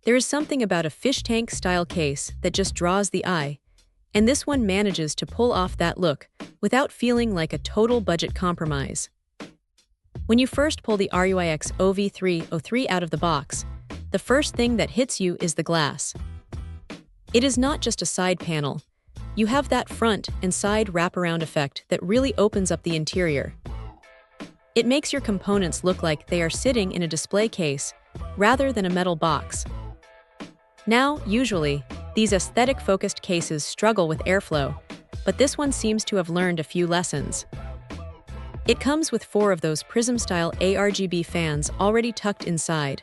There is something about a fish tank style case that just draws the eye, and this one manages to pull off that look without feeling like a total budget compromise. When you first pull the RUIX OV303 out of the box, the first thing that hits you is the glass. It is not just a side panel. You have that front and side wraparound effect that really opens up the interior. It makes your components look like they are sitting in a display case rather than a metal box. Now, usually, these aesthetic-focused cases struggle with airflow, but this one seems to have learned a few lessons. It comes with 4 of those prism-style ARGB fans already tucked inside,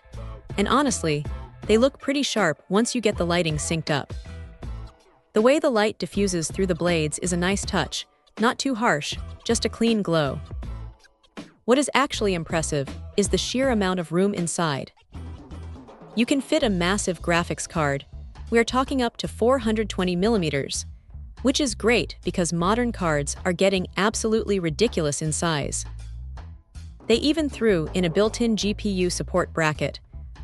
and honestly, they look pretty sharp once you get the lighting synced up. The way the light diffuses through the blades is a nice touch, not too harsh, just a clean glow. What is actually impressive is the sheer amount of room inside. You can fit a massive graphics card. We are talking up to 420 millimeters, which is great because modern cards are getting absolutely ridiculous in size. They even threw in a built-in GPU support bracket,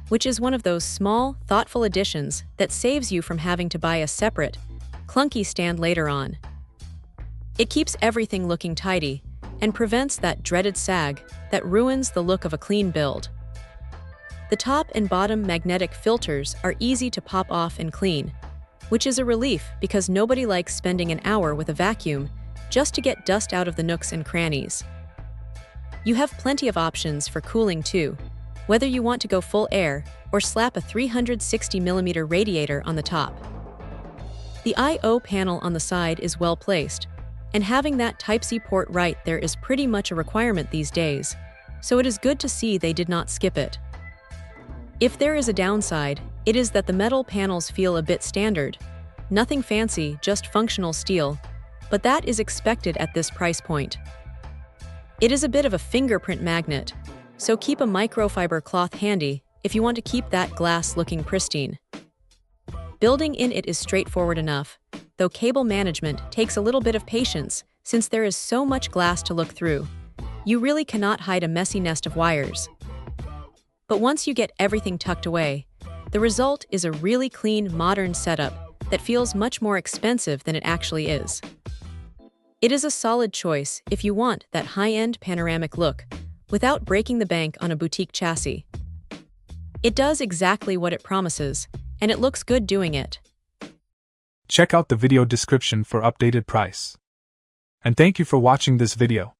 which is one of those small, thoughtful additions that saves you from having to buy a separate, clunky stand later on. It keeps everything looking tidy and prevents that dreaded sag that ruins the look of a clean build. The top and bottom magnetic filters are easy to pop off and clean, which is a relief because nobody likes spending an hour with a vacuum just to get dust out of the nooks and crannies. You have plenty of options for cooling too, whether you want to go full air or slap a 360mm radiator on the top. The I/O panel on the side is well placed, and having that Type-C port right there is pretty much a requirement these days, so it is good to see they did not skip it. If there is a downside, it is that the metal panels feel a bit standard. Nothing fancy, just functional steel, but that is expected at this price point. It is a bit of a fingerprint magnet, so keep a microfiber cloth handy if you want to keep that glass looking pristine. Building in it is straightforward enough, though cable management takes a little bit of patience since there is so much glass to look through. You really cannot hide a messy nest of wires. But once you get everything tucked away, the result is a really clean, modern setup that feels much more expensive than it actually is. It is a solid choice if you want that high-end panoramic look without breaking the bank on a boutique chassis. It does exactly what it promises, and it looks good doing it. Check out the video description for updated price. And thank you for watching this video.